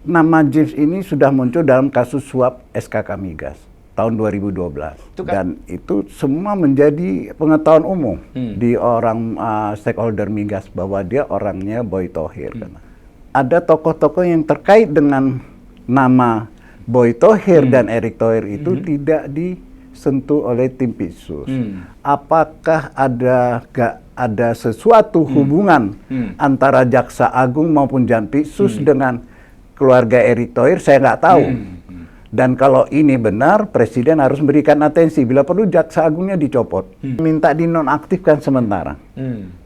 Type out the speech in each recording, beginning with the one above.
nama James ini sudah muncul dalam kasus suap SKK Migas tahun 2012. Dan itu semua menjadi pengetahuan umum di orang stakeholder Migas bahwa dia orangnya Boy Thohir. Ada tokoh-tokoh yang terkait dengan nama Boy Thohir dan Erick Thohir itu tidak disentuh oleh tim Pitsus. Apakah ada sesuatu hubungan antara Jaksa Agung maupun Jampitsus dengan keluarga Erick Thohir? Saya nggak tahu. Dan kalau ini benar, Presiden harus memberikan atensi. Bila perlu Jaksa Agungnya dicopot. Minta dinonaktifkan sementara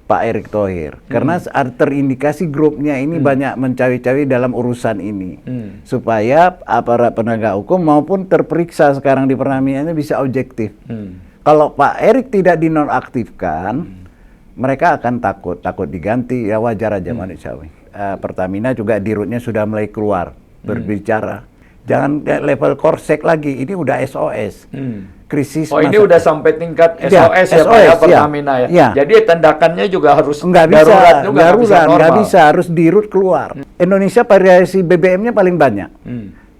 Pak Erick Thohir. Karena terindikasi grupnya ini banyak mencawi-cawi dalam urusan ini. Supaya aparat penegak hukum maupun terperiksa sekarang di Pertamina bisa objektif. Kalau Pak Erick tidak dinonaktifkan, mereka akan takut diganti, ya wajar aja manusiawi. Pertamina juga dirutnya sudah mulai keluar, berbicara. Jangan level korsek lagi, ini udah SOS. Krisis. Ini udah sampai tingkat SOS ya, Pak ya, Pertamina ya. Jadi tindakannya juga harus darurat juga, nggak bisa, harus dirut keluar. Indonesia variasi BBM-nya paling banyak.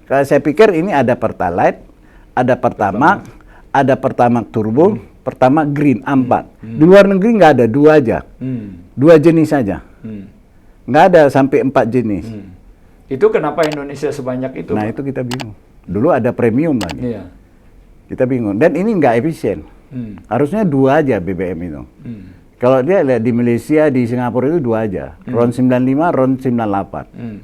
Saya pikir ini ada Pertalite, ada Pertamax, ada Pertamax Turbo, Pertamax Green, 4. Di luar negeri nggak ada, 2 aja. 2 jenis saja. Nggak ada sampai 4 jenis. Itu kenapa Indonesia sebanyak itu? Nah, Pak? Itu kita bingung. Dulu ada premium lagi. Iya. Kita bingung. Dan ini nggak efisien. Harusnya 2 aja BBM itu. Kalau dia lihat di Malaysia, di Singapura itu 2 aja. RON 95, RON 98.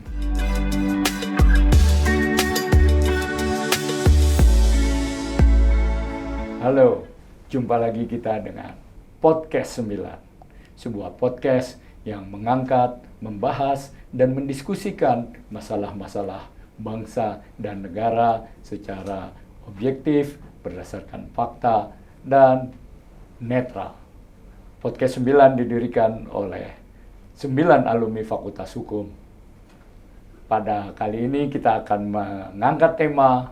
Halo, jumpa lagi kita dengan Podcast 9. Sebuah podcast yang mengangkat, membahas, dan mendiskusikan masalah-masalah bangsa dan negara secara objektif, berdasarkan fakta, dan netral. Podcast 9 didirikan oleh 9 alumni Fakultas Hukum. Pada kali ini kita akan mengangkat tema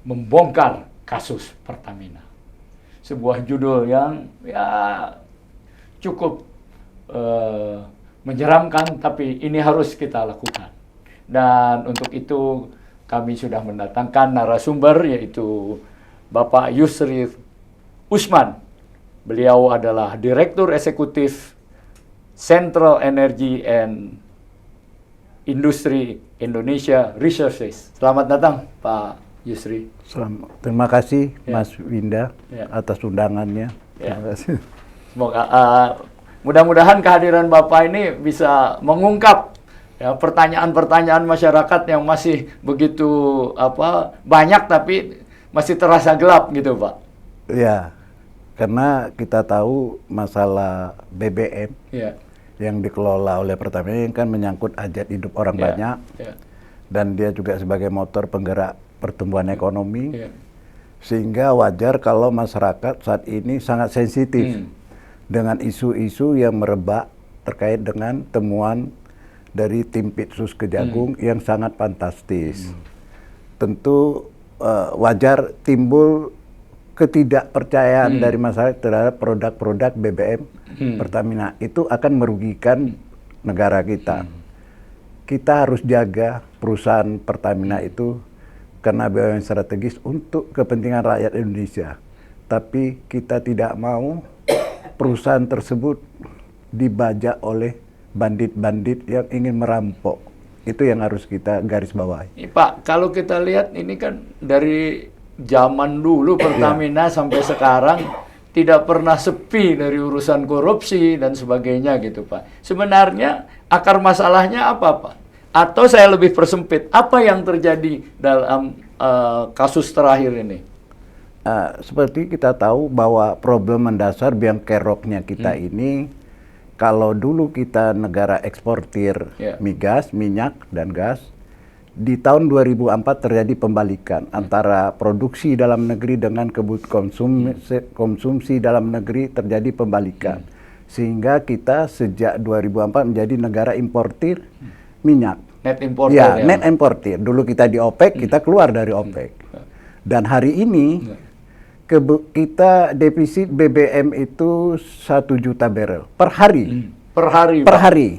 membongkar kasus Pertamina. Sebuah judul yang cukup menyeramkan, tapi ini harus kita lakukan. Dan untuk itu kami sudah mendatangkan narasumber, yaitu Bapak Yusri Usman. Beliau adalah Direktur Eksekutif Central Energy and Industry Indonesia Resources. Selamat datang, Pak Yusri. Terima kasih, Mas Winda, atas undangannya. Terima kasih. Semoga mudah-mudahan kehadiran Bapak ini bisa mengungkap pertanyaan-pertanyaan masyarakat yang masih begitu banyak tapi masih terasa gelap gitu, Pak. Ya, karena kita tahu masalah BBM yang dikelola oleh Pertamina ini kan menyangkut hajat hidup orang banyak, dan dia juga sebagai motor penggerak pertumbuhan ekonomi, sehingga wajar kalau masyarakat saat ini sangat sensitif dengan isu-isu yang merebak terkait dengan temuan dari tim Pitsus Kejagung yang sangat fantastis. Tentu wajar timbul ketidakpercayaan dari masyarakat terhadap produk-produk BBM Pertamina. Itu akan merugikan negara kita. Kita harus jaga perusahaan Pertamina itu karena BUMN strategis untuk kepentingan rakyat Indonesia. Tapi kita tidak mau perusahaan tersebut dibajak oleh bandit-bandit yang ingin merampok. Itu yang harus kita garis bawahi. Pak, kalau kita lihat ini kan dari zaman dulu Pertamina sampai sekarang tidak pernah sepi dari urusan korupsi dan sebagainya gitu, Pak. Sebenarnya akar masalahnya apa, Pak? Atau saya lebih persempit, apa yang terjadi dalam kasus terakhir ini? Seperti kita tahu bahwa problem mendasar biang keroknya kita ini, kalau dulu kita negara eksportir migas, minyak, dan gas, di tahun 2004 terjadi pembalikan antara produksi dalam negeri dengan kebutuhan konsumsi dalam negeri, terjadi pembalikan. Sehingga kita sejak 2004 menjadi negara importir minyak. Net importer. Net importir. Dulu kita di OPEC, kita keluar dari OPEC. Dan hari ini kita defisit BBM itu 1 juta barel per hari. Per hari. Per hari.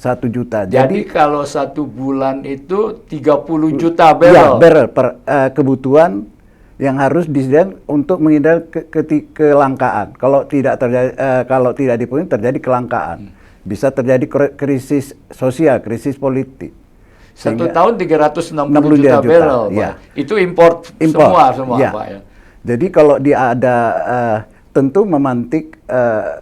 1 juta. Jadi kalau 1 bulan itu 30 juta Ya, barrel. barrel per kebutuhan yang harus disediakan untuk menghindari kelangkaan. Kalau tidak terjadi, kalau tidak dipenuhi terjadi kelangkaan. Bisa terjadi krisis sosial, krisis politik. 1 tahun 360 juta, juta barrel, ya. Pak. Itu import semua, ya. Pak ya. Jadi kalau dia ada tentu memantik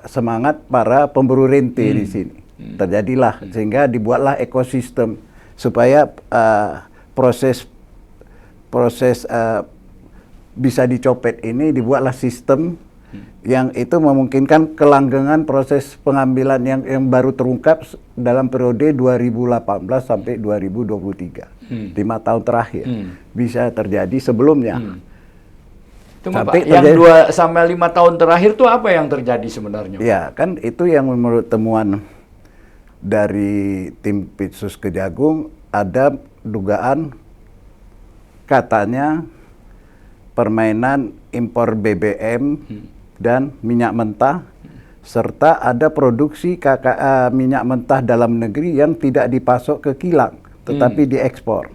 semangat para pemburu rente di sini. Terjadilah sehingga dibuatlah ekosistem supaya proses bisa dicopet ini, dibuatlah sistem yang itu memungkinkan kelanggengan proses pengambilan yang baru terungkap dalam periode 2018 sampai 2023. 5 tahun terakhir. Bisa terjadi sebelumnya. Tunggu, Pak, yang 2 sampai 5 tahun terakhir itu apa yang terjadi sebenarnya? Ya, kan itu yang menurut temuan dari tim Pitsus Kejagung, ada dugaan katanya permainan impor BBM dan minyak mentah, serta ada produksi minyak mentah dalam negeri yang tidak dipasok ke kilang, tetapi diekspor.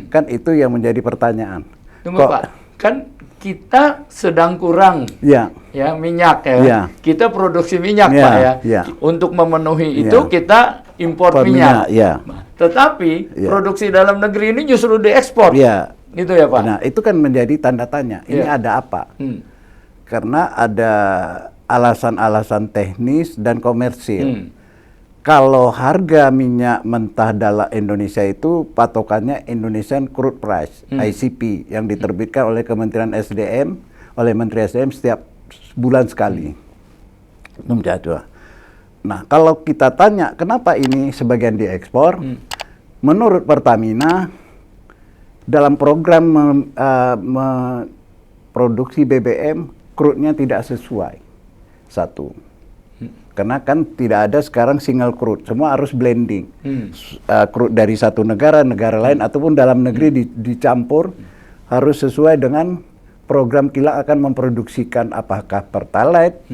Kan itu yang menjadi pertanyaan. Tunggu, Pak, kan kita sedang kurang ya minyak ya. Ya. Kita produksi minyak, Ya, Pak ya. ya. Untuk memenuhi Ya. itu kita impor minyak. Ya. Tetapi Ya. produksi dalam negeri ini justru diekspor. Ya. Gitu ya, Pak. Nah, itu kan menjadi tanda tanya. Ini Ya. ada apa? Karena ada alasan-alasan teknis dan komersil. Kalau harga minyak mentah dalam Indonesia itu patokannya Indonesian Crude Price, ICP, yang diterbitkan oleh Kementerian SDM, oleh Menteri SDM setiap bulan sekali. Itu menjadi. Nah, kalau kita tanya kenapa ini sebagian diekspor, menurut Pertamina dalam program produksi BBM, crude-nya tidak sesuai. 1. Karena kan tidak ada sekarang single crude, semua harus blending. Crude dari satu negara lain, ataupun dalam negeri dicampur, harus sesuai dengan program kilang akan memproduksikan apakah Pertalite,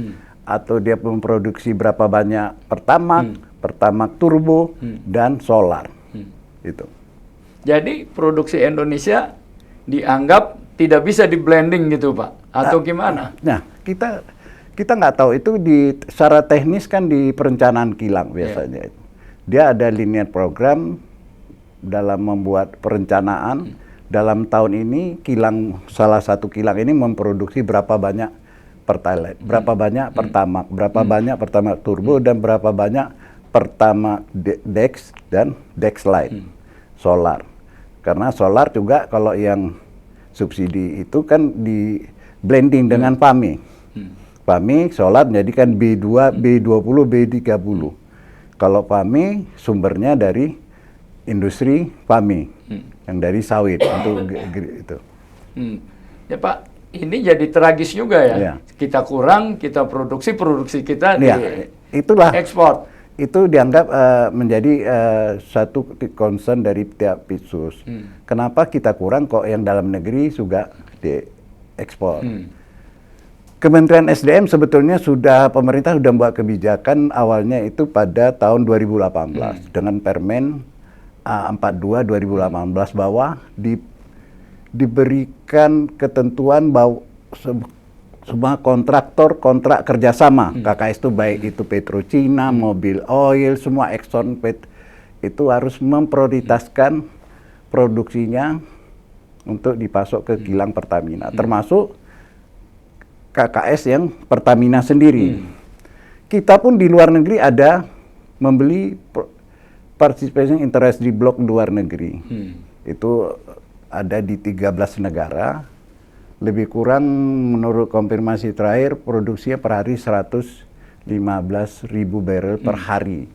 atau dia memproduksi berapa banyak Pertamax turbo, dan solar. Itu. Jadi produksi Indonesia dianggap tidak bisa di blending gitu, Pak? Atau gimana? Nah, kita nggak tahu itu secara teknis kan di perencanaan kilang biasanya. Dia ada linear program dalam membuat perencanaan. Dalam tahun ini salah satu kilang ini memproduksi berapa banyak Pertalite, berapa banyak Pertamax, berapa banyak Pertamax turbo, dan berapa banyak Pertamax Dex dan Dexlite solar. Karena solar juga kalau yang subsidi itu kan di blending dengan PAMI. PAMI solar menjadikan B2, B20, B30. Kalau PAMI sumbernya dari industri PAMI, yang dari sawit untuk itu. Ya, Pak, ini jadi tragis juga ya. Ya. Kita kurang, kita produksi kita itulah ekspor. Itu dianggap menjadi satu concern dari tiap Pitsus. Kenapa kita kurang kok yang dalam negeri juga diekspor? Kementerian SDM sebetulnya pemerintah sudah membuat kebijakan awalnya itu pada tahun 2018 dengan Permen 42 2018 bahwa diberikan ketentuan bahwa semua kontraktor kontrak kerjasama KKS itu baik itu Petrocina, Mobil Oil, semua Exxon itu harus memprioritaskan produksinya untuk dipasok ke kilang Pertamina, termasuk KKS yang Pertamina sendiri. Kita pun di luar negeri ada membeli participation interest di blok luar negeri. Itu ada di 13 negara. Lebih kurang menurut konfirmasi terakhir produksinya per hari 115.000 barrel per hari.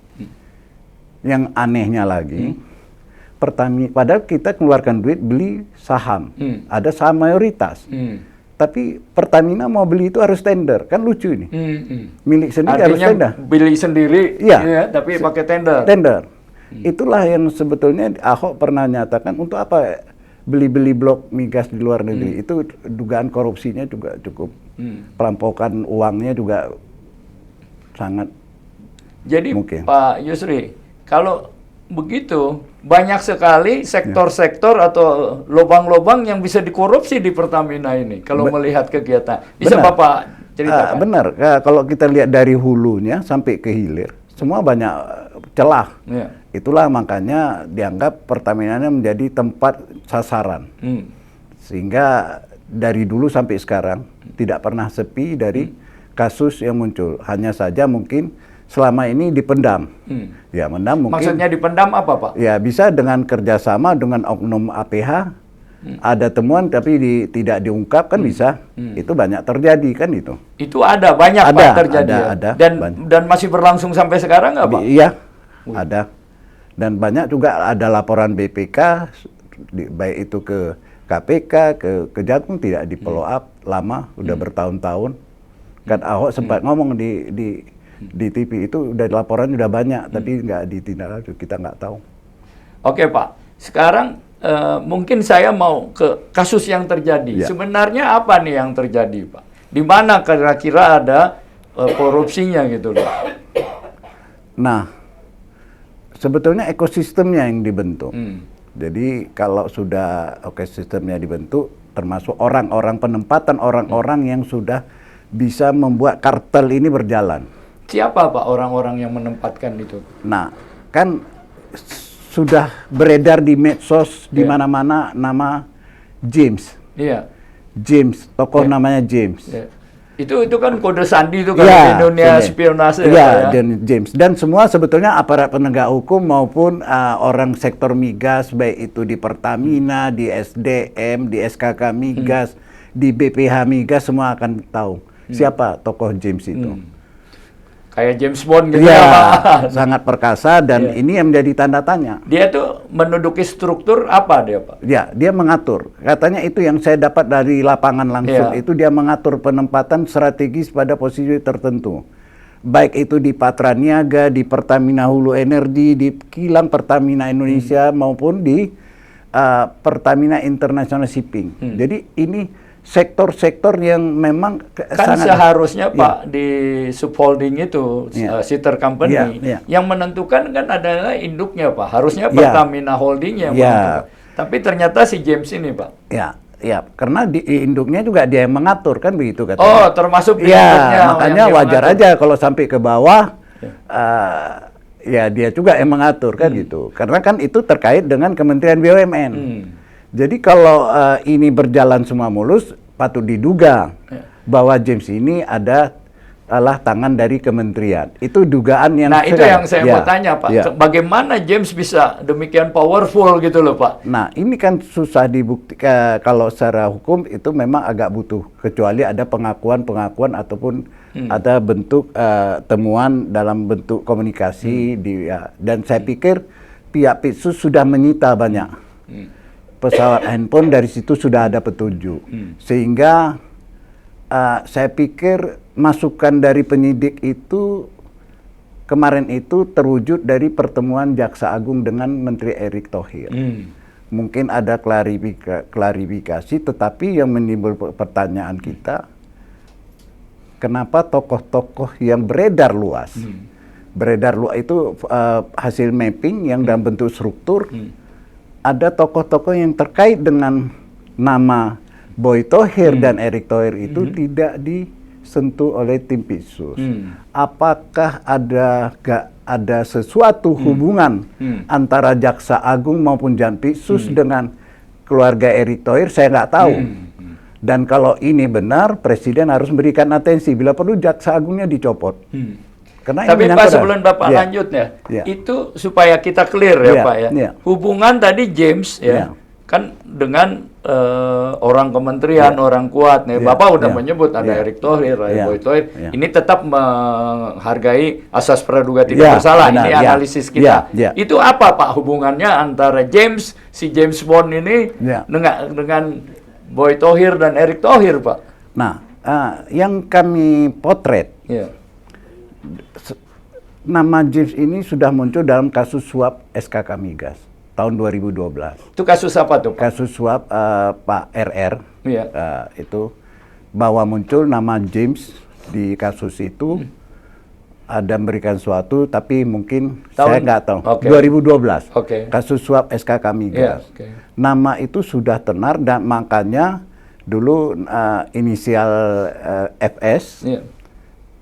Yang anehnya lagi, Pertamina, padahal kita keluarkan duit beli saham, ada saham mayoritas. Tapi Pertamina mau beli itu harus tender, kan lucu ini. Milik sendiri harus tender. Beli sendiri, ya, tapi pakai tender. Itulah yang sebetulnya Ahok pernah nyatakan untuk apa beli-beli blok migas di luar negeri. Itu dugaan korupsinya juga cukup, perampokan uangnya juga sangat jadi mungkin. Pak Yusri, kalau begitu banyak sekali sektor-sektor atau lubang-lubang yang bisa dikorupsi di Pertamina ini kalau melihat kegiatan. Bisa Benar. Bapak ceritakan? Benar. Kalau kita lihat dari hulunya sampai ke hilir, semua banyak celah. Ya. Itulah makanya dianggap Pertamina menjadi tempat sasaran. Sehingga dari dulu sampai sekarang tidak pernah sepi dari kasus yang muncul. Hanya saja mungkin selama ini dipendam. Ya, mendam mungkin. Maksudnya dipendam apa, Pak? Ya, bisa dengan kerjasama dengan oknum APH. Ada temuan tapi tidak diungkap kan bisa. Itu banyak terjadi kan itu. Itu ada banyak Ada, Pak terjadi. ada, Dan masih berlangsung sampai sekarang nggak, Pak? Iya, ada. Dan banyak juga ada laporan BPK, baik itu ke KPK, ke Kejagung tidak di follow up lama, udah bertahun-tahun. Kan Ahok sempat ngomong di TV itu udah laporan udah banyak, tapi nggak ditindaklanjuti, kita nggak tahu. Oke Pak, sekarang mungkin saya mau ke kasus yang terjadi. Ya. Sebenarnya apa nih yang terjadi, Pak? Di mana kira-kira ada korupsinya gitu loh? Nah, sebetulnya ekosistemnya yang dibentuk. Jadi kalau sudah ekosistemnya dibentuk, termasuk orang-orang penempatan orang-orang yang sudah bisa membuat kartel ini berjalan. Siapa Pak orang-orang yang menempatkan itu? Nah, kan sudah beredar di medsos di mana-mana nama James. Iya. James, tokoh namanya James. Ya. Itu kan kode sandi itu kan Ya, di dunia benar. spionase Ya, ya. dan James dan semua sebetulnya aparat penegak hukum maupun orang sektor migas baik itu di Pertamina, di SDM, di SKK Migas, di BPH Migas semua akan tahu siapa tokoh James itu. Kayak James Bond gitu Ya, ya, Pak. sangat perkasa dan ini yang menjadi tanda tanya. Dia tuh menduduki struktur apa dia, Pak? Ya, dia mengatur. Katanya itu yang saya dapat dari lapangan langsung. Ya. Itu dia mengatur penempatan strategis pada posisi tertentu. Baik itu di Patra Niaga, di Pertamina Hulu Energi, di kilang Pertamina Indonesia maupun di Pertamina International Shipping. Jadi ini sektor-sektor yang memang Kan sangat seharusnya Pak di subholding itu sister company yang menentukan kan adalah induknya Pak. Harusnya Pertamina Holding yang menentukan. Tapi ternyata si James ini Pak. Ya, karena di induknya juga dia yang mengatur kan begitu katanya. Oh, termasuk di induknya. Ya, makanya wajar aja kalau sampai ke bawah ya dia juga yang mengatur kan gitu. Karena kan itu terkait dengan Kementerian BUMN. Jadi kalau ini berjalan semua mulus, patut diduga bahwa James ini adalah tangan dari kementerian. Itu dugaan yang itu yang saya mau tanya Pak. Bagaimana James bisa demikian powerful gitu loh Pak? Nah ini kan susah dibuktikan kalau secara hukum itu memang agak butuh. Kecuali ada pengakuan ataupun ada bentuk temuan dalam bentuk komunikasi. Dan saya pikir pihak Pitsus sudah menyita banyak. Pesawat handphone dari situ sudah ada petunjuk. Sehingga saya pikir masukan dari penyidik itu kemarin itu terwujud dari pertemuan Jaksa Agung dengan Menteri Erick Thohir. Mungkin ada klarifikasi, tetapi yang menimbul pertanyaan kita, kenapa tokoh-tokoh yang beredar luas, itu hasil mapping yang dalam bentuk struktur, ada tokoh-tokoh yang terkait dengan nama Boy Thohir dan Erick Thohir itu tidak disentuh oleh tim Pitsus. Apakah ada sesuatu hubungan antara Jaksa Agung maupun Jampitsus dengan keluarga Erick Thohir? Saya nggak tahu. Dan kalau ini benar, Presiden harus memberikan atensi. Bila perlu Jaksa Agungnya dicopot. Tapi Pak sebelum Bapak lanjut itu supaya kita clear ya Pak ya. Hubungan tadi James kan dengan orang kementerian, orang kuat nih. Bapak udah menyebut ada Erick Thohir, Boy Thohir. Ini tetap menghargai asas praduga tidak bersalah. Ini analisis kita. Itu apa Pak hubungannya antara si James Bond ini dengan Boy Thohir dan Erick Thohir Pak? Nah, yang kami potret. Nama James ini sudah muncul dalam kasus suap SKK Migas tahun 2012. Itu kasus apa tuh? Kasus suap Pak RR. Itu bahwa muncul nama James di kasus itu ada memberikan suatu, tapi mungkin Tahun? saya nggak tahu. Oke. 2012, Oke. kasus suap SKK Migas. Iya, oke. Nama itu sudah tenar dan makanya dulu inisial FS Iya.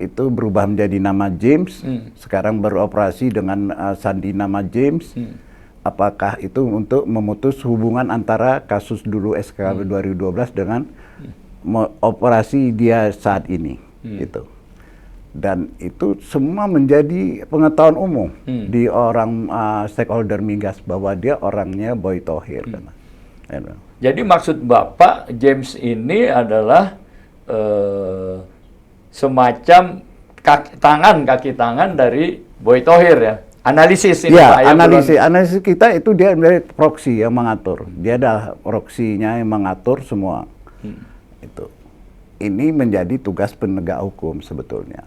itu berubah menjadi nama James. Sekarang beroperasi dengan sandi nama James. Apakah itu untuk memutus hubungan antara kasus dulu SKK 2012 dengan operasi dia saat ini, gitu. Dan itu semua menjadi pengetahuan umum di orang stakeholder migas bahwa dia orangnya Boy Thohir. Jadi maksud Bapak James ini adalah semacam kaki tangan dari Boy Thohir ya. Analisis ini ya, Pak, ya, analisis kita itu dia dari proksi yang mengatur. Dia adalah proksinya yang mengatur semua. Itu. Ini menjadi tugas penegak hukum sebetulnya.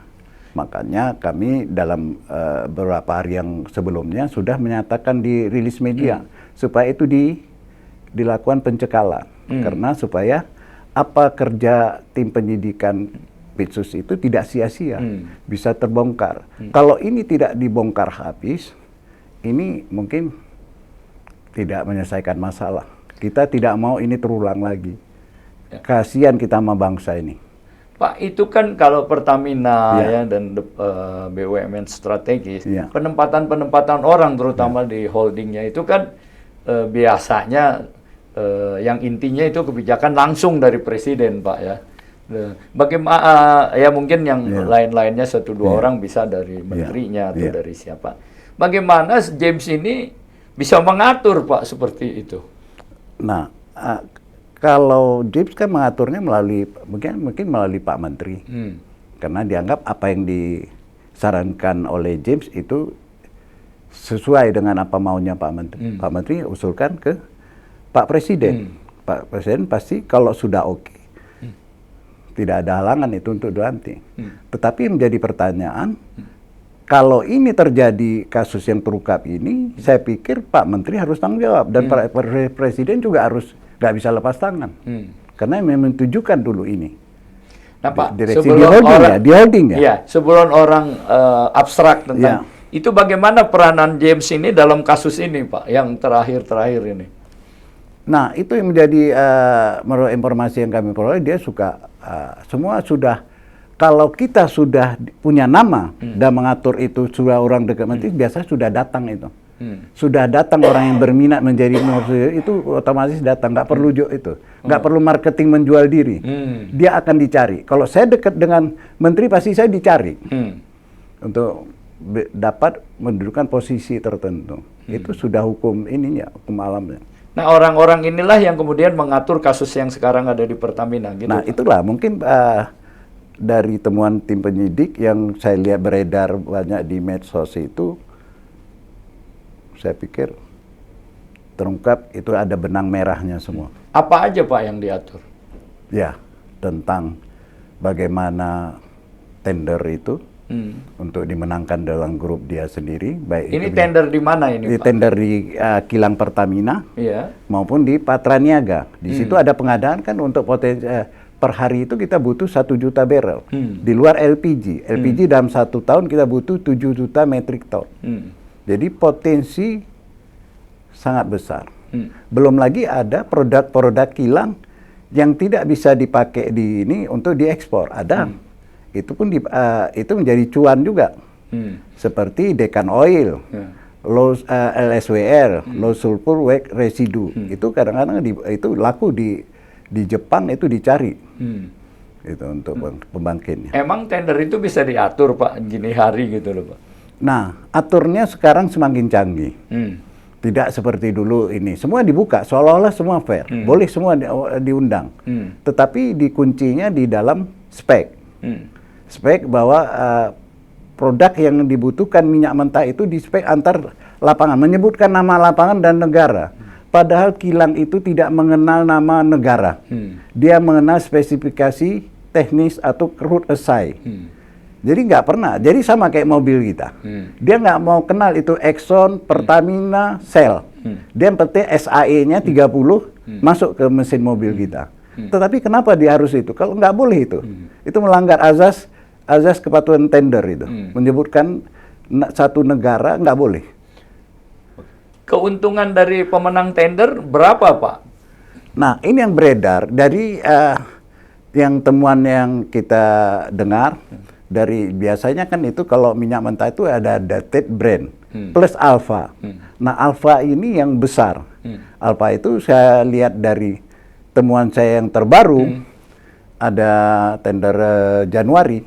Makanya kami dalam beberapa hari yang sebelumnya sudah menyatakan di rilis media supaya itu dilakukan pencekalan. Karena supaya apa kerja tim penyidikan Pitsus itu tidak sia-sia, bisa terbongkar. Kalau ini tidak dibongkar habis, ini mungkin tidak menyelesaikan masalah. Kita tidak mau ini terulang lagi. Kasihan kita sama bangsa ini. Pak, itu kan kalau Pertamina ya dan BUMN strategis, penempatan orang terutama di holdingnya itu kan biasanya yang intinya itu kebijakan langsung dari presiden, Pak ya. Bagaimana ya mungkin yang lain-lainnya 1-2 orang bisa dari menterinya atau dari siapa. Bagaimana James ini bisa mengatur Pak seperti itu? Nah, kalau James kan mengaturnya melalui mungkin melalui Pak Menteri. Karena dianggap apa yang disarankan oleh James itu sesuai dengan apa maunya Pak Menteri. Pak Menteri usulkan ke Pak Presiden. Pak Presiden pasti kalau sudah oke. Tidak ada halangan itu untuk dilantik. Tetapi yang menjadi pertanyaan, kalau ini terjadi kasus yang terungkap ini, saya pikir Pak Menteri harus tanggung jawab. Dan Pak Presiden juga harus nggak bisa lepas tangan. Karena memang tunjukkan dulu ini. Nah Pak, di holding ya. Iya, sebelum orang abstrak tentang itu bagaimana peranan James ini dalam kasus ini Pak, yang terakhir ini? Nah, itu yang menjadi menurut informasi yang kami peroleh, dia suka semua sudah, kalau kita sudah punya nama dan mengatur itu sudah orang dekat menteri, biasa sudah datang itu. Sudah datang orang yang berminat menjadi itu otomatis datang, nggak perlu itu, nggak perlu marketing menjual diri. Dia akan dicari. Kalau saya dekat dengan menteri pasti saya dicari untuk dapat mendudukan posisi tertentu. Itu sudah hukum ininya, hukum alamnya. Nah, orang-orang inilah yang kemudian mengatur kasus yang sekarang ada di Pertamina, gitu. Nah, itulah mungkin dari temuan tim penyidik yang saya lihat beredar banyak di medsos itu, saya pikir terungkap itu ada benang merahnya semua. Apa aja Pak yang diatur? Ya, tentang bagaimana tender itu untuk dimenangkan dalam grup dia sendiri. Baik ini tender di mana ini Pak? Tender di kilang Pertamina maupun di Patraniaga. Di situ ada pengadaan kan untuk potensi per hari itu kita butuh 1 juta barrel. Di luar LPG. LPG dalam 1 tahun kita butuh 7 juta metrik ton. Jadi potensi sangat besar. Belum lagi ada produk-produk kilang yang tidak bisa dipakai di ini untuk diekspor. Ada. Itu pun itu menjadi cuan juga. Seperti Dekan Oil, low LSWR, low sulfur wax residue. Itu kadang-kadang itu laku di Jepang, itu dicari. Itu untuk pembangkitnya. Emang tender itu bisa diatur Pak gini hari gitu loh Pak? Nah, aturnya sekarang semakin canggih. Tidak seperti dulu ini. Semua dibuka, seolah-olah semua fair. Boleh semua diundang. Tetapi dikuncinya di dalam spek. Spek bahwa produk yang dibutuhkan minyak mentah itu di spek antar lapangan. Menyebutkan nama lapangan dan negara. Padahal kilang itu tidak mengenal nama negara. Dia mengenal spesifikasi teknis atau crude assay. Jadi nggak pernah. Jadi sama kayak mobil kita. Dia nggak mau kenal itu Exxon, Pertamina, Shell. Dia yang penting SAE-nya 30 masuk ke mesin mobil kita. Tetapi kenapa dia harus itu? Kalau nggak boleh itu. Itu melanggar azas azas kepatuhan tender itu menyebutkan satu negara nggak boleh. Keuntungan dari pemenang tender berapa, Pak? Nah, ini yang beredar dari yang temuan yang kita dengar dari biasanya kan itu kalau minyak mentah itu ada dated Brent plus alpha. Nah, alpha ini yang besar. Alpha itu saya lihat dari temuan saya yang terbaru ada tender Januari.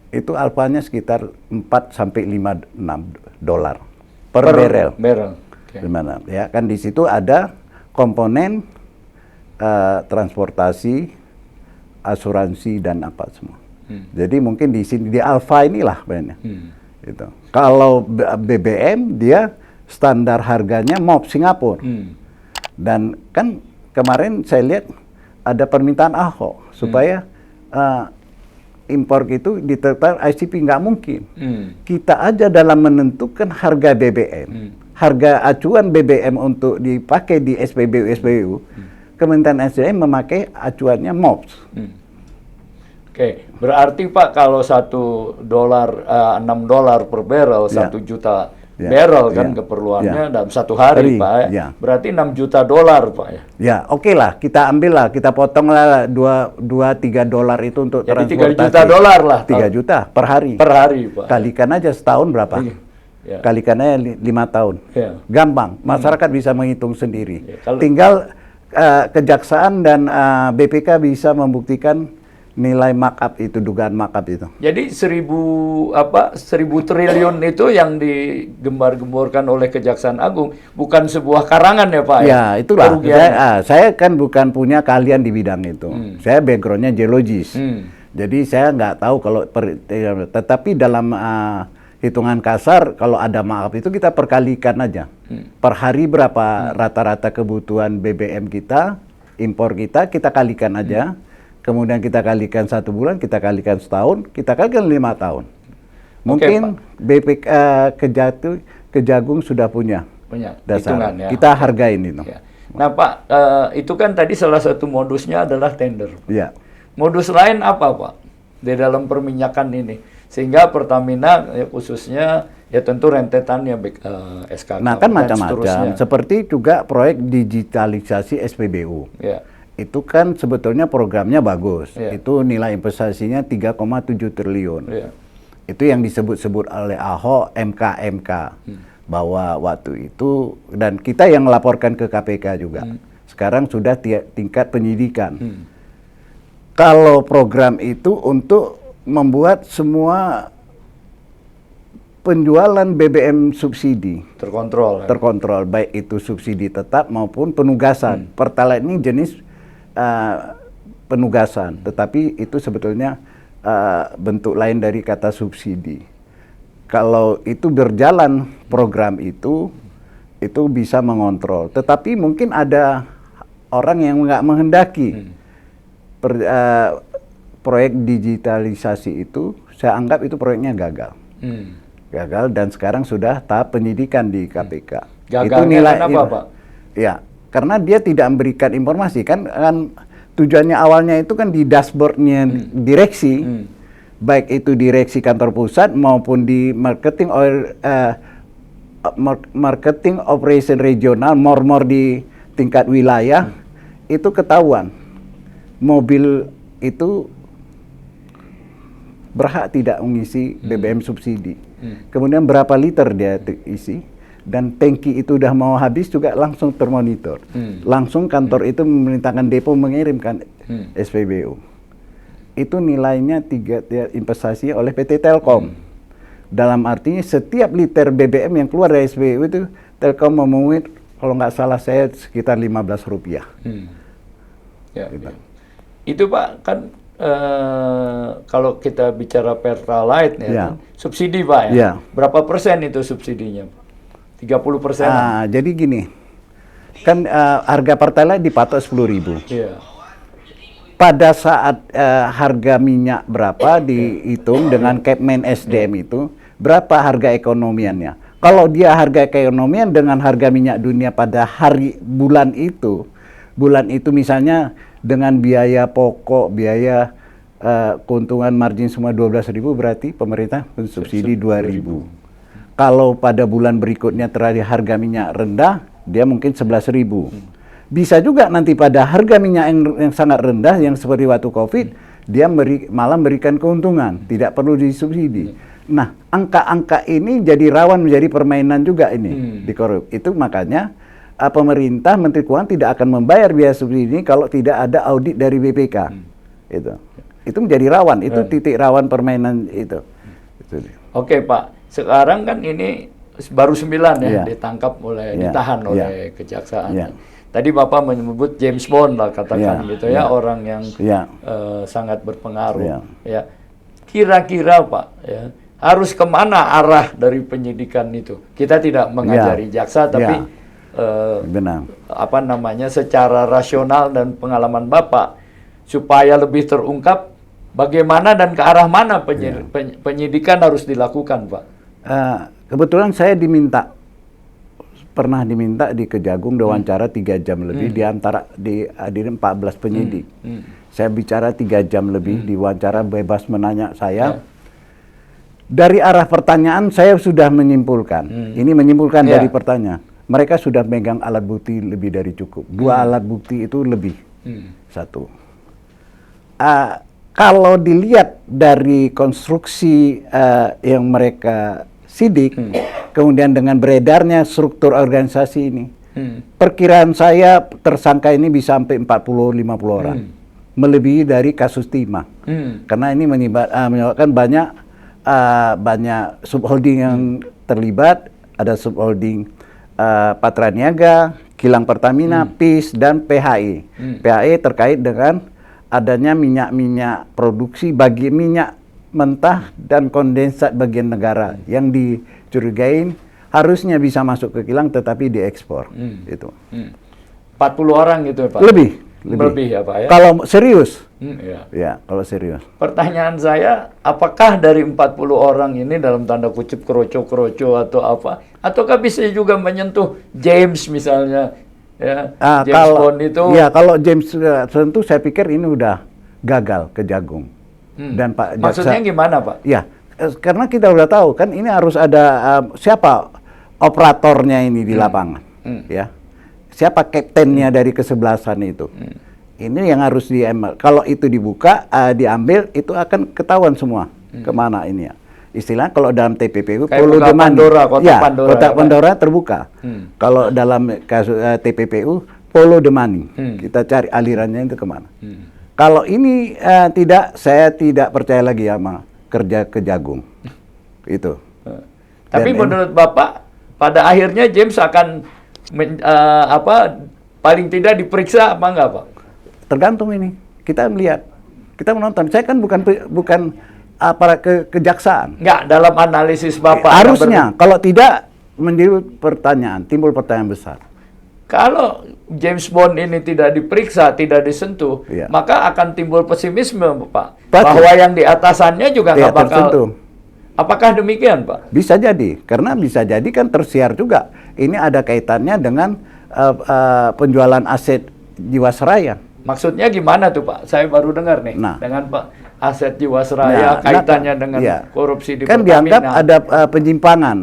Itu alfanya sekitar 4 sampai 5 $6 per barrel. Okay. Gimana? Ya, kan di situ ada komponen transportasi, asuransi dan apa semua. Jadi mungkin di sini di alfa inilah banyak. Gitu. Kalau BBM dia standar harganya MOP Singapura. Dan kan kemarin saya lihat ada permintaan Ahok supaya impor itu ditetapkan ICP, nggak mungkin. Kita aja dalam menentukan harga BBM, harga acuan BBM untuk dipakai di SPBU, Kementerian SDM memakai acuannya MOPS. Oke, berarti Pak kalau $1 $6 per barrel, 1 juta barrel kan keperluannya dalam satu hari, Pak. Berarti $6 juta, Pak ya. Ya, oke lah, kita ambil lah, kita potong lah $2-3 itu untuk jadi transportasi. $3 juta lah. 3 juta per hari. Per hari, Pak. Kalikan aja setahun berapa? Kalikan aja 5 tahun. Gampang, masyarakat bisa menghitung sendiri. Tinggal kejaksaan dan BPK bisa membuktikan nilai markup itu, dugaan markup itu. Jadi 1.000 triliun itu yang digembar-gemborkan oleh Kejaksaan Agung bukan sebuah karangan ya, Pak? Ya, itulah. Saya kan bukan punya keahlian di bidang itu. Saya backgroundnya geologis. Jadi saya nggak tahu kalau tetapi dalam hitungan kasar kalau ada markup itu kita perkalikan aja. Per hari berapa rata-rata kebutuhan BBM kita, impor kita kalikan aja. Kemudian kita kalikan 1 bulan, kita kalikan setahun, kita kalikan 5 tahun. Mungkin BPK Kejagung sudah punya dasar. Hitungan, ya. Kita hargain itu. Ya. Nah Pak, itu kan tadi salah satu modusnya adalah tender. Ya. Modus lain apa Pak di dalam perminyakan ini? Sehingga Pertamina khususnya ya tentu rentetannya SKK. Nah kan macam-macam. Seperti juga proyek digitalisasi SPBU. Ya. Itu kan sebetulnya programnya bagus. Itu nilai investasinya 3,7 triliun. Itu yang disebut-sebut oleh Ahok MK. Bahwa waktu itu, dan kita yang melaporkan ke KPK juga. Sekarang sudah tingkat penyidikan. Kalau program itu untuk membuat semua penjualan BBM subsidi terkontrol, baik itu subsidi tetap maupun penugasan. Pertalite ini jenis penugasan, tetapi itu sebetulnya bentuk lain dari kata subsidi. Kalau itu berjalan program itu bisa mengontrol. Tetapi mungkin ada orang yang nggak menghendaki proyek digitalisasi itu. Saya anggap itu proyeknya gagal. Gagal dan sekarang sudah tahap penyidikan di KPK. Gagalnya itu nilai kenapa, Pak? Ya. Karena dia tidak memberikan informasi kan tujuannya awalnya itu kan di dashboardnya direksi, baik itu direksi kantor pusat maupun di marketing operation regional, more di tingkat wilayah itu ketahuan mobil itu berhak tidak mengisi BBM subsidi. Kemudian berapa liter dia isi? Dan tangki itu udah mau habis juga langsung termonitor. Langsung kantor itu memerintahkan depo mengirimkan SPBU. Itu nilainya investasi oleh PT Telkom. Dalam artinya setiap liter BBM yang keluar dari SPBU itu Telkom memungut kalau nggak salah saya sekitar Rp15. Gitu. Itu Pak kan kalau kita bicara Pertalite kan, subsidi Pak ya. Berapa persen itu subsidinya? 30%. Jadi gini, kan harga Pertalite dipatok 10.000. Pada saat harga minyak berapa dihitung dengan Capman SDM itu, berapa harga ekonomiannya? Kalau dia harga ekonomian dengan harga minyak dunia pada bulan itu misalnya dengan biaya pokok, biaya keuntungan margin semua 12.000, berarti pemerintah mensubsidi 2.000. Kalau pada bulan berikutnya terjadi harga minyak rendah, dia mungkin 11.000. Bisa juga nanti pada harga minyak yang sangat rendah, yang seperti waktu COVID, dia malah memberikan keuntungan, tidak perlu disubsidi. Nah, angka-angka ini jadi rawan menjadi permainan juga ini di korup. Itu makanya pemerintah, Menteri Keuangan tidak akan membayar biaya subsidi ini kalau tidak ada audit dari BPK. Itu menjadi rawan, itu titik rawan permainan itu. Oke Pak, sekarang kan ini baru 9 ya, ditangkap ditahan oleh kejaksaan. Tadi Bapak menyebut James Bond lah katakan gitu ya, orang yang sangat berpengaruh. Ya, kira-kira Pak, ya, harus kemana arah dari penyidikan itu? Kita tidak mengajari jaksa, tapi apa namanya, secara rasional dan pengalaman Bapak supaya lebih terungkap bagaimana dan ke arah mana penyidikan harus dilakukan, Pak? Kebetulan saya pernah diminta di Kejagung diwawancara 3 jam lebih dihadirin 14 penyidik. Saya bicara 3 jam lebih, diwawancara bebas menanya saya. Dari arah pertanyaan saya sudah menyimpulkan. Ini menyimpulkan dari pertanyaan. Mereka sudah megang alat bukti lebih dari cukup. 2 alat bukti itu lebih. 1. Kalau dilihat dari konstruksi yang mereka sidik, kemudian dengan beredarnya struktur organisasi ini, perkiraan saya tersangka ini bisa sampai 40-50 orang. Melebihi dari kasus timah. Karena ini menyebabkan banyak subholding yang terlibat, ada subholding Patraniaga, Kilang Pertamina, PIS, dan PHI. PHI terkait dengan adanya minyak-minyak produksi bagi minyak mentah dan kondensat bagian negara yang dicurigain harusnya bisa masuk ke kilang tetapi diekspor. Itu. 40 orang gitu ya Pak? Lebih ya Pak ya? Kalau serius. Ya, kalau serius. Pertanyaan saya, apakah dari 40 orang ini dalam tanda kutip kroco-kroco atau apa? Ataukah bisa juga menyentuh James misalnya? Ya, James Bond itu. Ya, kalau James tentu saya pikir ini udah gagal Kejagung. Dan Pak Jaksa. Maksudnya gimana Pak? Ya, karena kita udah tahu kan ini harus ada siapa operatornya ini di lapangan. Ya. Siapa kaptennya dari kesebelasan itu. Ini yang harus kalau itu dibuka, diambil, itu akan ketahuan semua kemana ini ya. Istilahnya kalau dalam TPPU, kotak Pandora terbuka. Kalau dalam kasus TPPU, follow the money. Kita cari alirannya itu kemana. Kalau ini saya tidak percaya lagi sama kerja Kejagung. Itu. Tapi menurut Bapak, pada akhirnya James akan paling tidak diperiksa apa enggak Pak? Tergantung ini. Kita melihat, kita menonton. Saya kan bukan aparat kejaksaan. Enggak, dalam analisis Bapak. Harusnya, kalau tidak menjadi timbul pertanyaan besar. Kalau James Bond ini tidak diperiksa, tidak disentuh, maka akan timbul pesimisme Pak. Bahwa yang di atasannya juga nggak bakal tersentuh. Apakah demikian Pak? Bisa jadi, karena bisa jadi kan tersiar juga. Ini ada kaitannya dengan penjualan aset Jiwasraya. Maksudnya gimana tuh Pak? Saya baru dengar nih. Dengan Pak aset Jiwasraya kaitannya dengan korupsi di Pertamina. Kan dianggap ada penyimpangan.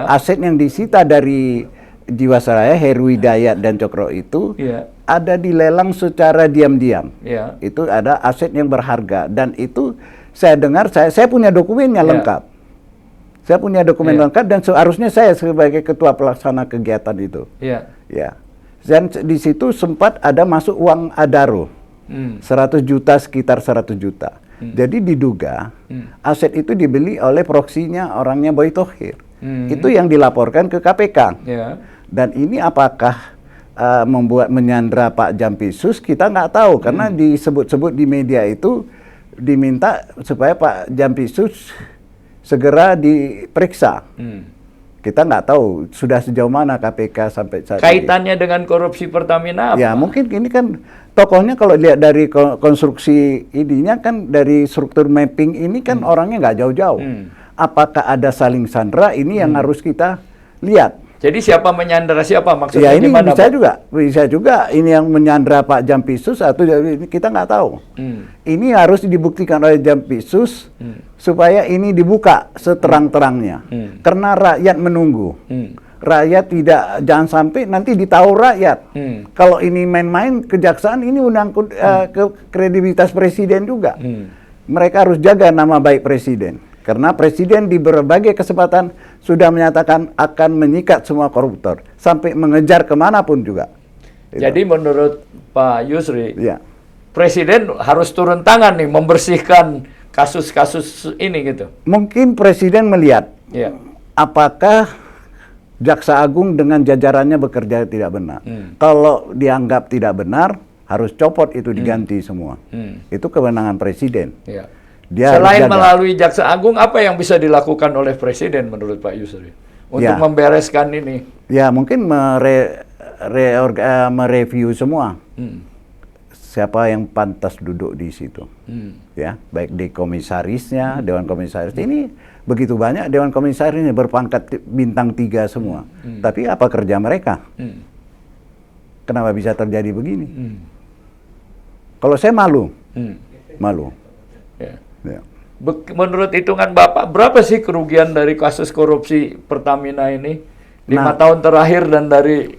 Aset yang disita dari Jiwasraya, Heru Hidayat dan Cokro itu ada dilelang secara diam-diam. Itu ada aset yang berharga dan itu saya dengar saya punya dokumennya lengkap. Saya punya dokumen lengkap dan seharusnya saya sebagai ketua pelaksana kegiatan itu. Dan di situ sempat ada masuk uang Adaro. 100 juta, sekitar 100 juta. Jadi diduga aset itu dibeli oleh proksinya orangnya Boy Thohir. Itu yang dilaporkan ke KPK. Dan ini apakah menyandra Pak Jampitsus, kita nggak tahu. Karena disebut-sebut di media itu diminta supaya Pak Jampitsus segera diperiksa. Kita nggak tahu sudah sejauh mana KPK sampai saat kaitannya ini. Dengan korupsi Pertamina apa? Ya mungkin ini kan tokohnya kalau lihat dari konstruksi ininya kan dari struktur mapping ini kan orangnya nggak jauh-jauh. Apakah ada saling sandra ini yang harus kita lihat. Jadi siapa menyandera siapa maksudnya? Ya ini gimana, bisa Pak? bisa juga ini yang menyandra Pak Jampitsus atau ini kita nggak tahu. Ini harus dibuktikan oleh Jampitsus supaya ini dibuka seterang-terangnya. Karena rakyat menunggu. Rakyat jangan sampai nanti ditahu rakyat. Kalau ini main-main kejaksaan ini menyangkut kredibilitas presiden juga. Mereka harus jaga nama baik presiden. Karena presiden di berbagai kesempatan sudah menyatakan akan menyikat semua koruptor sampai mengejar kemanapun juga. Jadi menurut Pak Yusri, ya, presiden harus turun tangan nih membersihkan kasus-kasus ini gitu. Mungkin presiden melihat apakah Jaksa Agung dengan jajarannya bekerja tidak benar. Kalau dianggap tidak benar, harus copot itu diganti semua. Itu kewenangan presiden. Dia selain melalui Jaksa Agung, apa yang bisa dilakukan oleh presiden menurut Pak Yusri untuk membereskan ini? Ya mungkin mereview semua. Siapa yang pantas duduk di situ, ya, baik di komisarisnya, dewan komisaris ini begitu banyak dewan komisarisnya berpangkat bintang 3 semua. Tapi apa kerja mereka? Kenapa bisa terjadi begini? Kalau saya malu. Ya. Menurut hitungan Bapak, berapa sih kerugian dari kasus korupsi Pertamina ini 5 tahun terakhir dan dari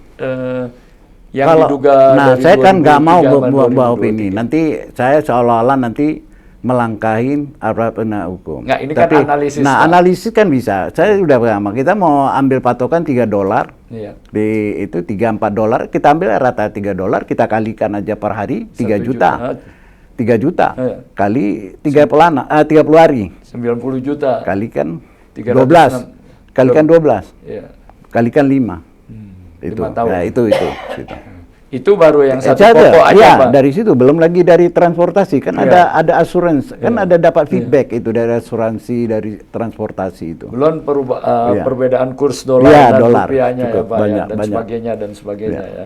yang diduga dari saya kan nggak mau 2003 bawa opini. Nanti saya seolah-olah nanti melangkahin aparat penegak hukum. Nggak, ini kan analisis. Nah, analisis kan bisa. Saya udah lama. Kita mau ambil patokan $3. Di itu $3-4. Kita ambil rata $3. Kita kalikan aja per hari 3 juta. 3 juta kali 30 hari. 90 juta. Kalikan 12. Kalikan 12. Kalikan 5. Itu. 5 tahun. Nah, itu. Itu baru yang satu pokok aja, Pak. Dari situ belum lagi dari transportasi kan ada asuransi, kan ada dapat feedback itu dari asuransi dari transportasi itu. Belum perbedaan kurs dolar dan rupiahnya ya, Pak, dan sebagainya ya.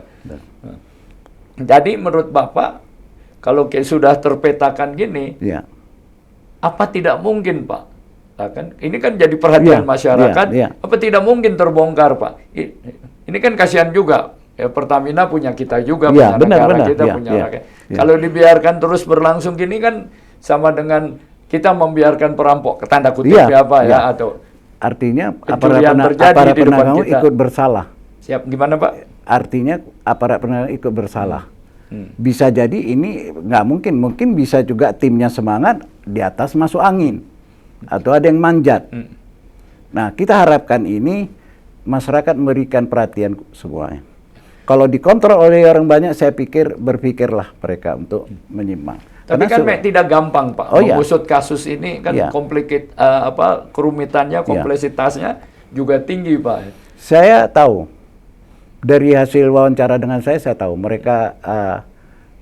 Jadi menurut Bapak, kalau sudah terpetakan gini, apa tidak mungkin, Pak? Nah, kan ini kan jadi perhatian masyarakat. Apa tidak mungkin terbongkar, Pak? Ini kan kasihan juga. Ya, Pertamina punya kita juga, punya negara kita, punya rakyat. Kalau dibiarkan terus berlangsung gini kan sama dengan kita membiarkan perampok, tanda kutip atau artinya aparat penegak hukum ikut bersalah. Siap, gimana Pak? Artinya aparat penegak ikut bersalah. Bisa jadi ini nggak mungkin bisa juga timnya semangat, di atas masuk angin atau ada yang manjat. Nah, kita harapkan ini masyarakat memberikan perhatian semuanya. Kalau dikontrol oleh orang banyak, saya berpikirlah mereka untuk menyimak. Tapi kan tidak gampang, Pak. Mengusut kasus ini kan complicated, kerumitannya, kompleksitasnya juga tinggi, Pak. Saya tahu dari hasil wawancara dengan saya tahu mereka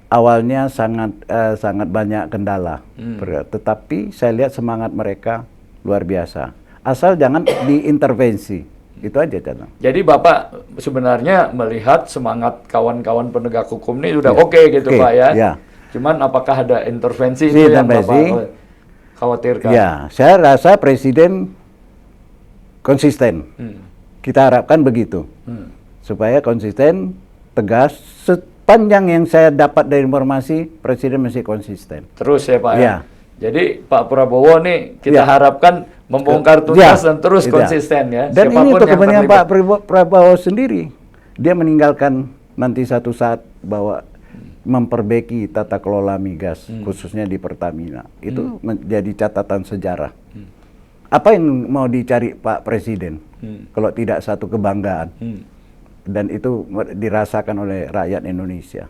awalnya sangat banyak kendala, tetapi saya lihat semangat mereka luar biasa. Asal jangan diintervensi. Itu aja, Cana. Jadi Bapak sebenarnya melihat semangat kawan-kawan penegak hukum ini sudah oke gitu, Pak ya. Cuman apakah ada intervensi itu yang Bapak khawatirkan? Ya, saya rasa Presiden konsisten. Kita harapkan begitu. Supaya konsisten, tegas. Sepanjang yang saya dapat dari informasi, Presiden masih konsisten. Terus ya, Pak ya. Jadi Pak Prabowo nih kita harapkan membongkar tuntas dan terus konsisten ya. Dan ini untuk kepentingan Pak Prabowo sendiri. Dia meninggalkan nanti satu saat bahwa memperbaiki tata kelola migas, khususnya di Pertamina. Itu menjadi catatan sejarah. Apa yang mau dicari Pak Presiden? Kalau tidak satu kebanggaan. Dan itu dirasakan oleh rakyat Indonesia.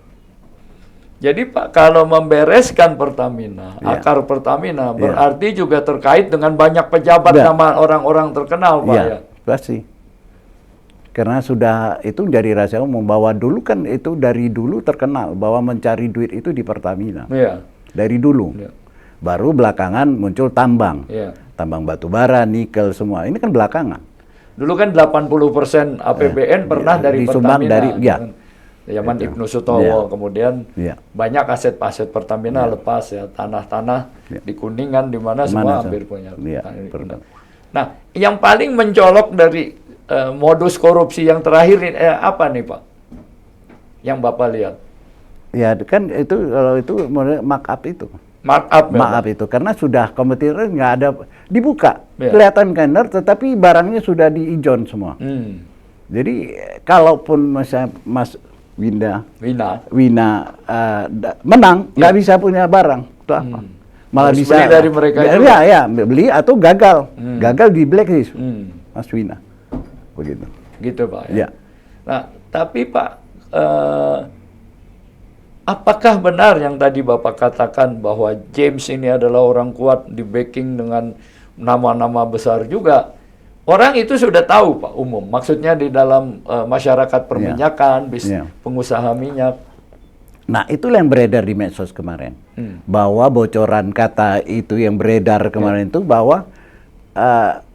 Jadi Pak, kalau membereskan Pertamina, akar Pertamina, berarti juga terkait dengan banyak pejabat nama orang-orang terkenal, Pak ya? Pasti. Karena sudah itu jadi rahasia umum, bahwa dulu kan itu dari dulu terkenal, bahwa mencari duit itu di Pertamina. Dari dulu. Baru belakangan muncul tambang. Tambang batu bara, nikel, semua. Ini kan belakangan. Dulu kan 80% APBN pernah dari Pertamina. Zaman Ibnu Sutowo, kemudian banyak aset-aset Pertamina lepas ya, tanah-tanah di Kuningan di mana semua hampir punya. Nah, yang paling mencolok dari modus korupsi yang terakhir ini, apa nih Pak? Yang Bapak lihat? Ya kan itu kalau itu markup itu. Markup ya, Maaf Pak? itu karena sudah kompetitor nggak ada dibuka, Ya. kelihatan tender, tetapi barangnya sudah di-ijon semua. Jadi kalaupun Mas Wina menang, nggak bisa punya barang, itu apa? Malah Harus bisa beli dari mereka juga. ya beli atau gagal di blacklist, Mas Wina, begitu. Gitu Pak. Ya. Nah, tapi Pak, apakah benar yang tadi Bapak katakan bahwa James ini adalah orang kuat, di backing dengan nama-nama besar juga? Orang itu sudah tahu Pak, umum. Maksudnya di dalam masyarakat perminyakan, pengusaha minyak. Nah, itulah yang beredar di medsos kemarin. Bahwa bocoran kata itu yang beredar kemarin itu bahwa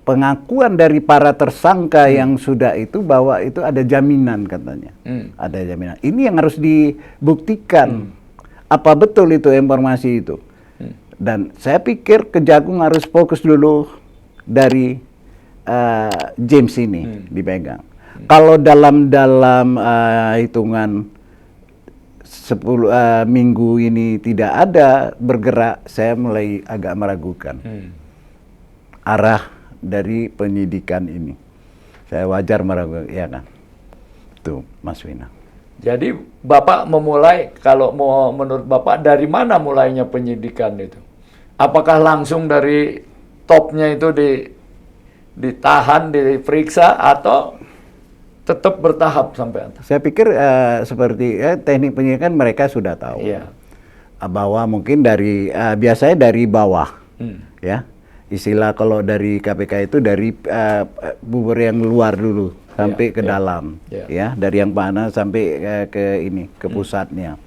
pengakuan dari para tersangka yang sudah itu bahwa itu ada jaminan katanya. Ada jaminan. Ini yang harus dibuktikan. Apa betul itu informasi itu? Dan saya pikir Kejagung harus fokus dulu dari James ini dipegang. Kalau dalam hitungan 10 minggu ini tidak ada bergerak, saya mulai agak meragukan arah dari penyidikan ini. Saya wajar meragukan, ya kan? Tuh, Mas Wina. Jadi Bapak memulai, kalau mau menurut Bapak, dari mana mulainya penyidikan itu? Apakah langsung dari topnya itu ditahan, diperiksa, atau tetap bertahap sampai atas? Saya pikir seperti teknik penyidikan mereka sudah tahu. Bahwa mungkin dari biasanya dari bawah, ya. Istilah kalau dari KPK itu dari bubur yang luar dulu sampai ke dalam, ya, dari yang mana sampai ke pusatnya.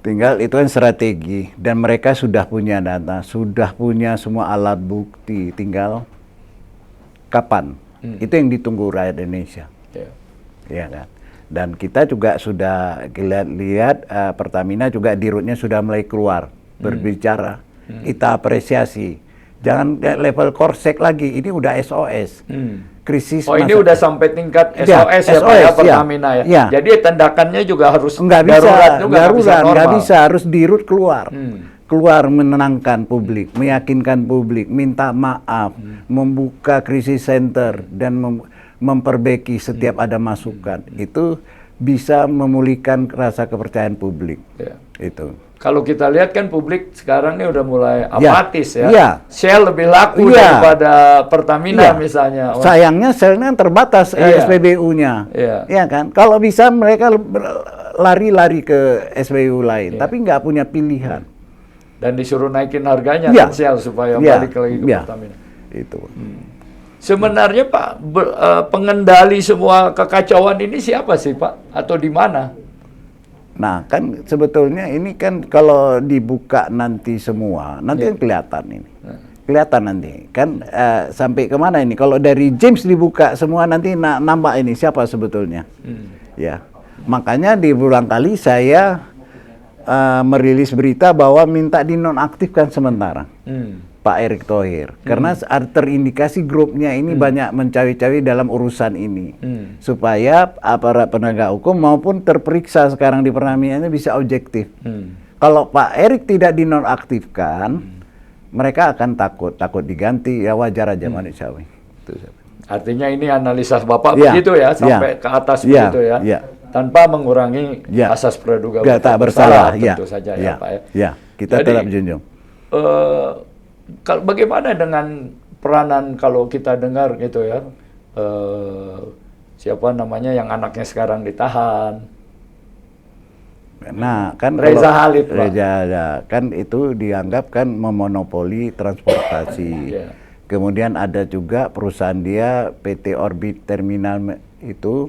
Tinggal itu kan strategi, dan mereka sudah punya data, sudah punya semua alat bukti, tinggal kapan. Itu yang ditunggu rakyat Indonesia, ya kan. Dan kita juga sudah lihat Pertamina juga di rootnya sudah mulai keluar berbicara. Kita apresiasi. Jangan level korsek lagi, ini udah SOS. Krisis. Ini udah sampai tingkat SOS ya Pak ya, Pertamina ya. Jadi tindakannya juga harus darurat juga, nggak bisa, harus di root keluar. Keluar menenangkan publik, meyakinkan publik, minta maaf, membuka krisis center dan memperbaiki setiap ada masukan. Itu bisa memulihkan rasa kepercayaan publik. Itu. Kalau kita lihat kan publik sekarang ini udah mulai apatis ya. Shell lebih laku daripada Pertamina misalnya. Sayangnya Shell-nya terbatas SPBU-nya. Ya kan? Kalau bisa mereka lari-lari ke SPBU lain, tapi nggak punya pilihan. Dan disuruh naikin harganya kan Shell supaya balik lagi ke Pertamina. Itu. Sebenarnya Pak, pengendali semua kekacauan ini siapa sih Pak? Atau di mana? Nah, kan sebetulnya ini kan kalau dibuka nanti semua, nanti kan kelihatan ini. Kelihatan nanti. Kan sampai kemana ini? Kalau dari James dibuka semua nanti nambah ini siapa sebetulnya. Ya. Makanya di berulang kali saya merilis berita bahwa minta dinonaktifkan sementara Pak Erick Thohir. Karena terindikasi grupnya ini banyak mencawi-cawi dalam urusan ini. Supaya aparat penegak hukum maupun terperiksa sekarang di Pertamina ini bisa objektif. Kalau Pak Erick tidak dinonaktifkan, mereka akan takut diganti, ya wajar aja manusiawi. Artinya ini analisa Bapak begitu ya, sampai ke atas begitu ya. Tanpa mengurangi asas praduga tak bersalah, tentu saja ya Pak ya. Kita tetap junjung. Bagaimana dengan peranan kalau kita dengar gitu ya, siapa namanya yang anaknya sekarang ditahan? Nah, kan Reza Halid, Pak. Kan itu dianggap kan memonopoli transportasi. Kemudian ada juga perusahaan dia PT Orbit Terminal itu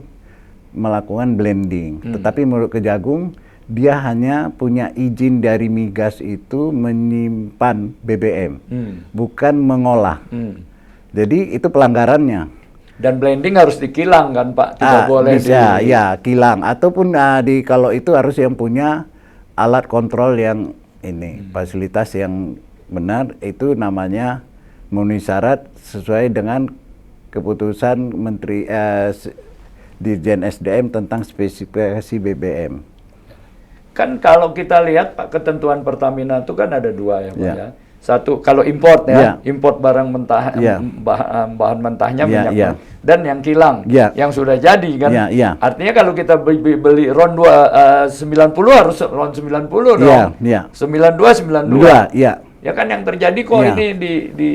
melakukan blending. Tetapi menurut Kejagung dia hanya punya izin dari migas itu menyimpan BBM, bukan mengolah. Jadi itu pelanggarannya. Dan blending harus dikilang kan Pak, tidak boleh bisa, kilang. Ataupun kalau itu harus yang punya alat kontrol yang ini, fasilitas yang benar, itu namanya memenuhi syarat sesuai dengan keputusan Menteri Dirjen SDM tentang spesifikasi BBM. Kan kalau kita lihat Pak, ketentuan Pertamina itu kan ada dua ya Pak Ya. ya. Satu kalau import ya, Ya. import barang mentah, Ya. bahan mentahnya Ya, minyak ya. dan yang kilang, Ya. yang sudah jadi kan. Ya, ya. Artinya kalau kita beli RON 90 harus RON 90 dong. Ya, ya. 92 92. Dua, ya. Ya kan yang terjadi kok Ya. ini di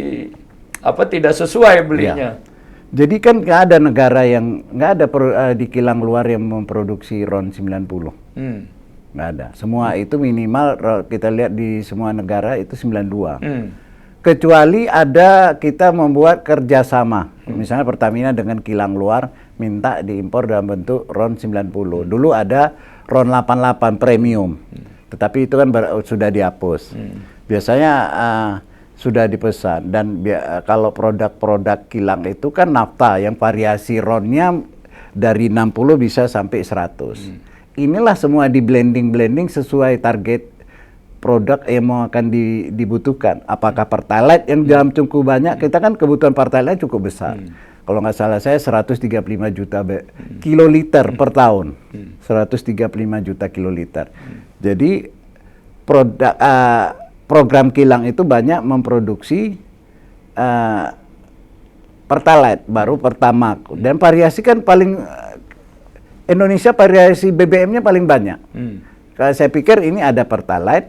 apa tidak sesuai belinya. Jadi kan nggak ada negara yang di kilang luar yang memproduksi RON 90. Nggak ada. Semua itu minimal kita lihat di semua negara itu 92. Kecuali ada kita membuat kerjasama. Misalnya Pertamina dengan kilang luar minta diimpor dalam bentuk RON 90. Dulu ada RON 88 premium. Tetapi itu kan sudah dihapus. Biasanya sudah dipesan. Dan kalau produk-produk kilang itu kan nafta yang variasi RON-nya dari 60 bisa sampai 100. Inilah semua di blending sesuai target produk yang mau akan dibutuhkan. Apakah Pertalite yang dalam cukup banyak, kita kan kebutuhan Pertalite cukup besar. Kalau nggak salah saya 135 juta kiloliter per tahun. 135 juta kiloliter. Jadi program kilang itu banyak memproduksi Pertalite, baru Pertamax. Dan variasi kan paling Indonesia variasi BBM-nya paling banyak. Kalau saya pikir ini ada Pertalite,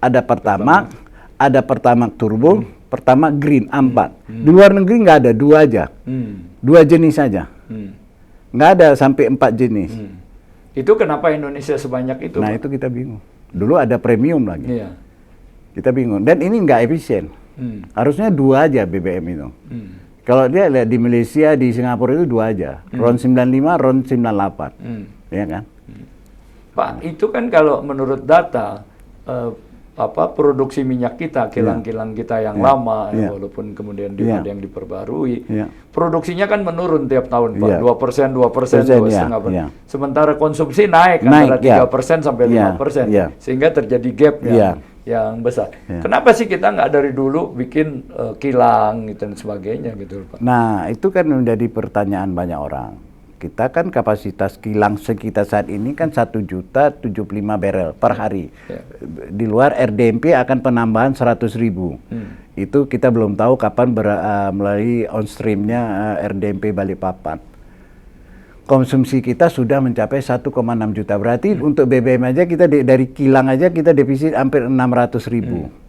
ada Pertamax, ada Pertamax Turbo, Pertamax Green, 4. Di luar negeri nggak ada, 2 aja. 2 jenis saja. Nggak ada sampai 4 jenis. Itu kenapa Indonesia sebanyak itu? Nah Pak? itu kita bingung. Dulu ada premium lagi. Iya. Kita bingung. Dan ini nggak efisien. Harusnya 2 aja BBM itu. Kalau dia lihat di Malaysia, di Singapura itu 2 aja. RON 95, RON 98. Ya kan? Pak, itu kan kalau menurut data produksi minyak kita, kilang-kilang kita yang lama, walaupun kemudian ada yang diperbarui, produksinya kan menurun tiap tahun, Pak. 2%, 2,5%. Sementara konsumsi naik antara 3% sampai 5%. Sehingga terjadi gap yang besar. Kenapa sih kita nggak dari dulu bikin kilang gitu dan sebagainya gitu, Pak? Nah, itu kan menjadi pertanyaan banyak orang. Kita kan kapasitas kilang kita saat ini kan 1.075 barrel per hari. Di luar RDMP akan penambahan 100.000. Itu kita belum tahu kapan melalui on streamnya RDMP Balikpapan. Konsumsi kita sudah mencapai 1,6 juta. Berarti untuk BBM aja kita dari kilang aja kita defisit hampir 600.000.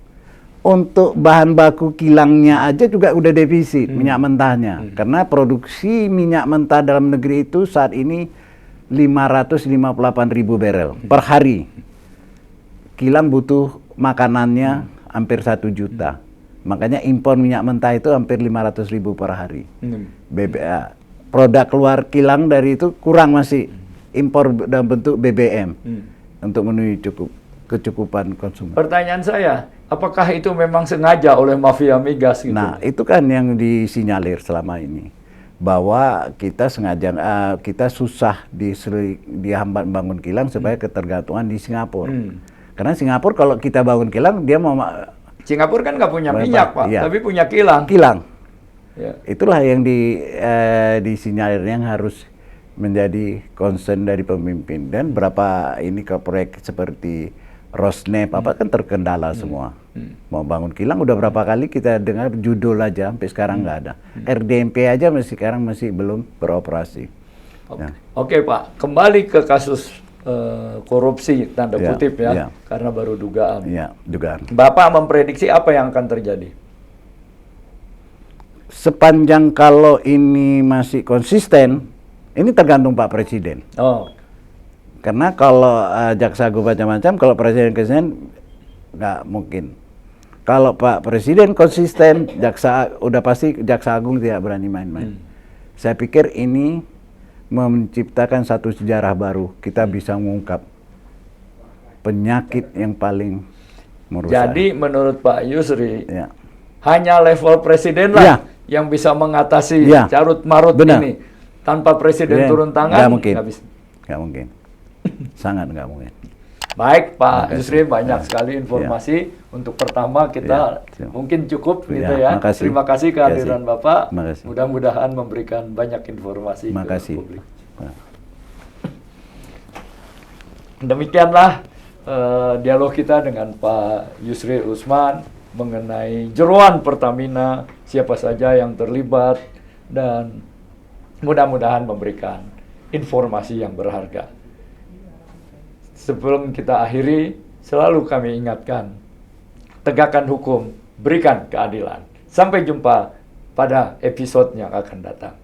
Untuk bahan baku kilangnya aja juga udah defisit minyak mentahnya. Karena produksi minyak mentah dalam negeri itu saat ini 558.000 barrel per hari. Kilang butuh makanannya hampir 1 juta. Makanya impor minyak mentah itu hampir 500.000 per hari. Produk keluar kilang dari itu kurang masih. Impor dalam bentuk BBM untuk memenuhi kecukupan konsumen. Pertanyaan saya, apakah itu memang sengaja oleh mafia migas gitu? Nah, itu kan yang disinyalir selama ini. Bahwa kita sengaja, kita susah dihambat bangun kilang supaya ketergantungan di Singapura. Karena Singapura kalau kita bangun kilang, dia mau... Singapura kan nggak punya minyak, Pak, tapi punya kilang. Ya. Itulah yang disinyalir yang harus menjadi concern dari pemimpin. Dan berapa ini ke proyek seperti Rosneft apa kan terkendala semua. Mau bangun kilang udah berapa kali kita dengar judul aja sampai sekarang nggak ada. RDMP aja sekarang masih belum beroperasi. Oke, Pak, kembali ke kasus korupsi tanda kutip karena baru dugaan. Dugaan. Bapak memprediksi apa yang akan terjadi? Sepanjang kalau ini masih konsisten, ini tergantung Pak Presiden. Karena kalau jaksa agung macam-macam, kalau presiden konsisten nggak mungkin. Kalau Pak Presiden konsisten, udah pasti jaksa agung tidak berani main-main. Saya pikir ini menciptakan satu sejarah baru. Kita bisa mengungkap penyakit yang paling merusak. Jadi menurut Pak Yusri, hanya level presiden lah yang bisa mengatasi carut marut ini. Tanpa presiden turun tangan, nggak mungkin. Nggak mungkin. Sangat nggak mungkin. Baik Pak Makasih. Yusri, banyak Ya. sekali informasi. Untuk pertama kita Ya. mungkin cukup Ya, gitu ya. makasih. Terima kasih kehadiran Makasih. Bapak. Makasih. Mudah-mudahan memberikan banyak informasi Makasih. ke publik. Demikianlah dialog kita dengan Pak Yusri Usman mengenai jeroan Pertamina, siapa saja yang terlibat, dan mudah-mudahan memberikan informasi yang berharga. Sebelum kita akhiri, selalu kami ingatkan, tegakkan hukum, berikan keadilan. Sampai jumpa pada episode yang akan datang.